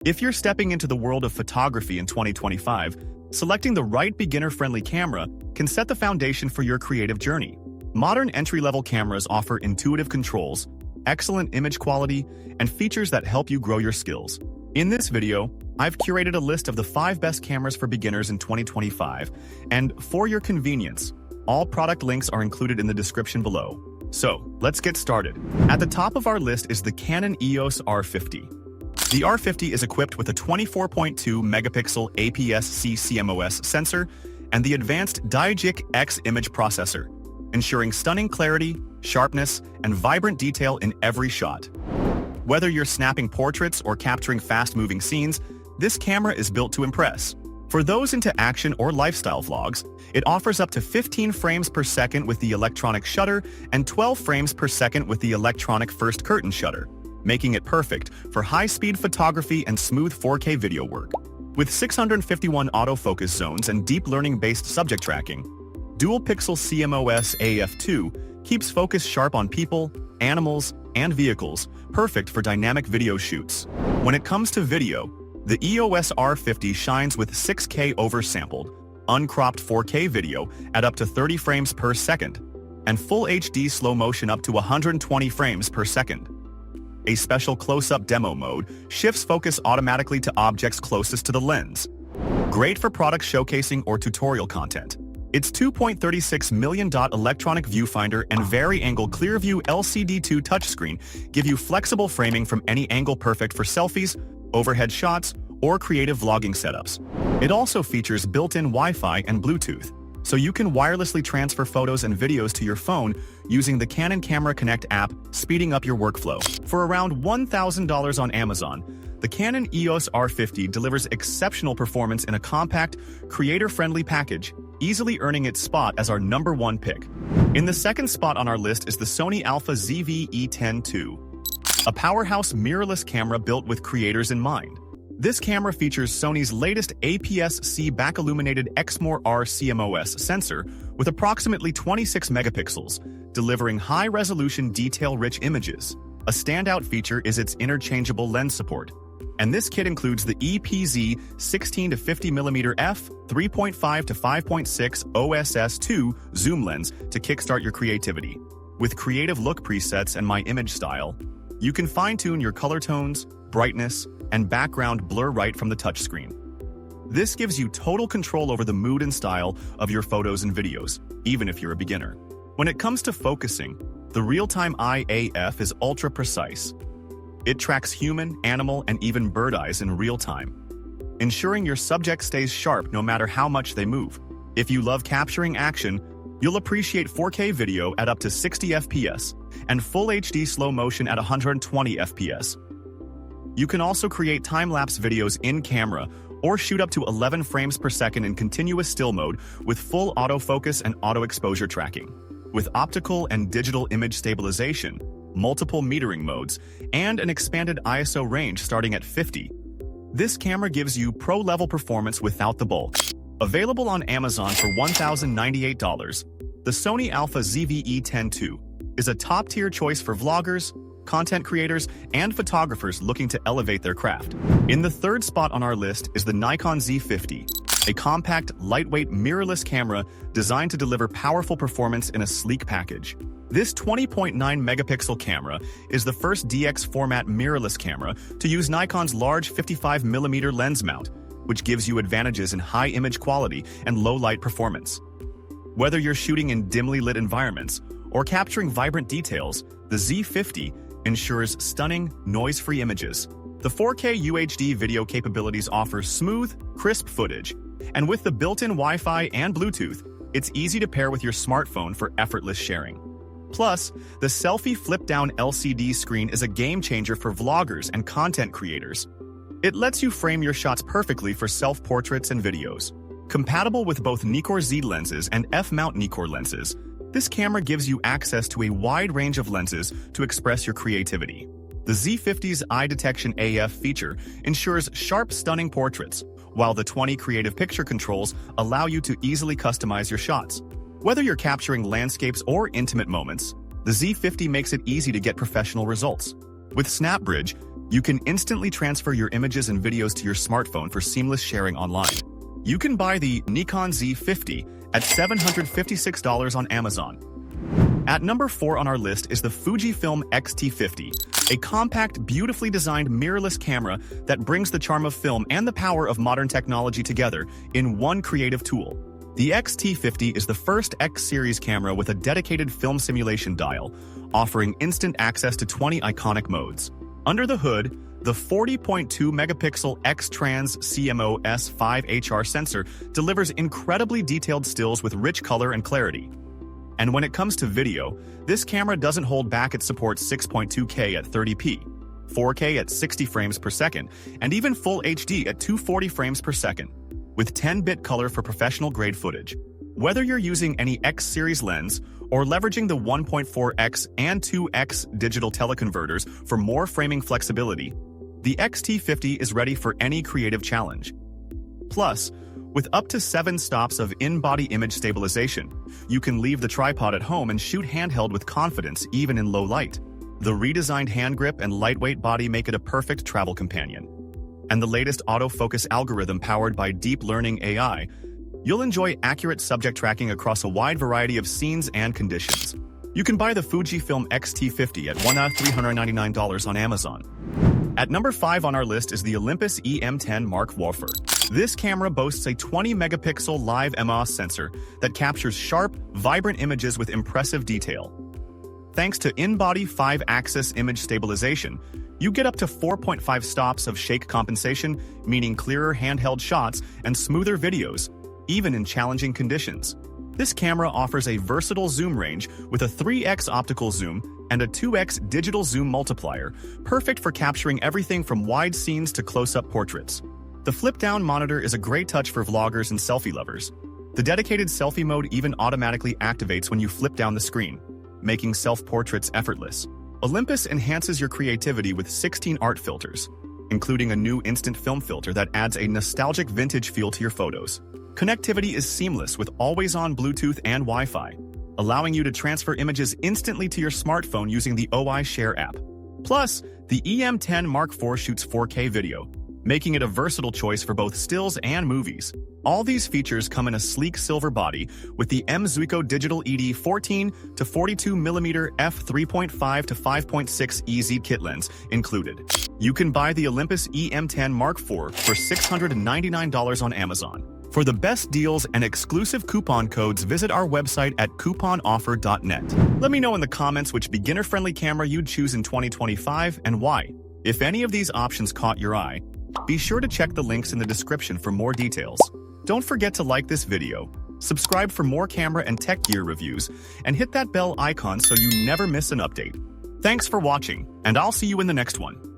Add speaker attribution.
Speaker 1: If you're stepping into the world of photography in 2025, selecting the right beginner-friendly camera can set the foundation for your creative journey. Modern entry-level cameras offer intuitive controls, excellent image quality, and features that help you grow your skills. In this video, I've curated a list of the 5 best cameras for beginners in 2025, and for your convenience, all product links are included in the description below. So, let's get started. At the top of our list is the Canon EOS R50. The R50 is equipped with a 24.2 megapixel APS-C CMOS sensor and the advanced Digic X image processor, ensuring stunning clarity, sharpness, and vibrant detail in every shot. Whether you're snapping portraits or capturing fast-moving scenes, this camera is built to impress. For those into action or lifestyle vlogs, it offers up to 15 frames per second with the electronic shutter and 12 frames per second with the electronic first curtain shutter, making it perfect for high-speed photography and smooth 4K video work. With 651 autofocus zones and deep learning-based subject tracking, dual-pixel CMOS AF2 keeps focus sharp on people, animals, and vehicles, perfect for dynamic video shoots. When it comes to video, the EOS R50 shines with 6K oversampled, uncropped 4K video at up to 30 frames per second, and Full HD slow motion up to 120 frames per second. A special close-up demo mode shifts focus automatically to objects closest to the lens. Great for product showcasing or tutorial content. Its 2.36 million dot electronic viewfinder and vari-angle ClearView LCD2 touchscreen give you flexible framing from any angle, perfect for selfies, overhead shots, or creative vlogging setups. It also features built-in Wi-Fi and Bluetooth, so you can wirelessly transfer photos and videos to your phone using the Canon Camera Connect app, speeding up your workflow. For around $1,000 on Amazon, the Canon EOS R50 delivers exceptional performance in a compact, creator-friendly package, easily earning its spot as our #1 pick. In the second spot on our list is the Sony Alpha ZV-E10 II, a powerhouse mirrorless camera built with creators in mind. This camera features Sony's latest APS-C back-illuminated Exmor-R CMOS sensor with approximately 26 megapixels, delivering high-resolution detail-rich images. A standout feature is its interchangeable lens support, and this kit includes the EPZ 16 to 50mm f 3.5 to 5.6 OSS2 zoom lens to kickstart your creativity. With creative look presets and my image style, you can fine-tune your color tones, brightness, and background blur right from the touchscreen. This gives you total control over the mood and style of your photos and videos, even if you're a beginner. When it comes to focusing, the real-time IAF is ultra-precise. It tracks human, animal, and even bird eyes in real time, ensuring your subject stays sharp no matter how much they move. If you love capturing action, you'll appreciate 4K video at up to 60 FPS and Full HD slow motion at 120 FPS. You can also create time-lapse videos in-camera or shoot up to 11 frames per second in continuous still mode with full autofocus and auto-exposure tracking. With optical and digital image stabilization, multiple metering modes, and an expanded ISO range starting at 50, this camera gives you pro-level performance without the bulk. Available on Amazon for $1,098, the Sony Alpha ZV-E10 II is a top-tier choice for vloggers, content creators, and photographers looking to elevate their craft. In the third spot on our list is the Nikon Z50, a compact, lightweight, mirrorless camera designed to deliver powerful performance in a sleek package. This 20.9 megapixel camera is the first DX format mirrorless camera to use Nikon's large 55mm lens mount, which gives you advantages in high image quality and low light performance. Whether you're shooting in dimly lit environments or capturing vibrant details, the Z50 ensures stunning, noise-free images. The 4K UHD video capabilities offer smooth, crisp footage, and with the built-in Wi-Fi and Bluetooth, it's easy to pair with your smartphone for effortless sharing. Plus, the selfie flip-down LCD screen is a game-changer for vloggers and content creators. It lets you frame your shots perfectly for self-portraits and videos. Compatible with both Nikon Z lenses and f-mount Nikon lenses, this camera gives you access to a wide range of lenses to express your creativity. The Z50's eye detection AF feature ensures sharp, stunning portraits, while the 20 creative picture controls allow you to easily customize your shots. Whether you're capturing landscapes or intimate moments, the Z50 makes it easy to get professional results. With SnapBridge, You can instantly transfer your images and videos to your smartphone for seamless sharing online. You can buy the Nikon Z50 at $756 on Amazon. At number 4 on our list is the Fujifilm X-T50, a compact, beautifully designed mirrorless camera that brings the charm of film and the power of modern technology together in one creative tool. The X-T50 is the first X-series camera with a dedicated film simulation dial, offering instant access to 20 iconic modes. Under the hood, the 40.2-megapixel X-Trans CMOS 5HR sensor delivers incredibly detailed stills with rich color and clarity. And when it comes to video, this camera doesn't hold back. It supports 6.2K at 30p, 4K at 60 frames per second, and even Full HD at 240 frames per second, with 10-bit color for professional-grade footage. Whether you're using any X-series lens or leveraging the 1.4x and 2x digital teleconverters for more framing flexibility, the X-T50 is ready for any creative challenge. Plus, with up to 7 stops of in-body image stabilization, you can leave the tripod at home and shoot handheld with confidence even in low light. The redesigned hand grip and lightweight body make it a perfect travel companion. And the latest autofocus algorithm powered by deep learning AI, you'll enjoy accurate subject tracking across a wide variety of scenes and conditions. You can buy the Fujifilm X-T50 at $1,399 on Amazon. At number 5 on our list is the Olympus EM10 Mark IV. This camera boasts a 20-megapixel live MOS sensor that captures sharp, vibrant images with impressive detail. Thanks to in-body 5-axis image stabilization, you get up to 4.5 stops of shake compensation, meaning clearer handheld shots and smoother videos, even in challenging conditions. This camera offers a versatile zoom range with a 3x optical zoom and a 2x digital zoom multiplier, perfect for capturing everything from wide scenes to close-up portraits. The flip-down monitor is a great touch for vloggers and selfie lovers. The dedicated selfie mode even automatically activates when you flip down the screen, making self-portraits effortless. Olympus enhances your creativity with 16 art filters, including a new instant film filter that adds a nostalgic vintage feel to your photos. Connectivity is seamless with always-on Bluetooth and Wi-Fi, allowing you to transfer images instantly to your smartphone using the OI Share app. Plus, the EM10 Mark IV shoots 4K video, making it a versatile choice for both stills and movies. All these features come in a sleek silver body with the M-Zuiko Digital ED 14 to 42mm f3.5 to 5.6 EZ kit lens included. You can buy the Olympus EM10 Mark IV for $699 on Amazon. For the best deals and exclusive coupon codes, visit our website at couponoffer.net. Let me know in the comments which beginner-friendly camera you'd choose in 2025 and why. If any of these options caught your eye, be sure to check the links in the description for more details. Don't forget to like this video, subscribe for more camera and tech gear reviews, and hit that bell icon so you never miss an update. Thanks for watching, and I'll see you in the next one.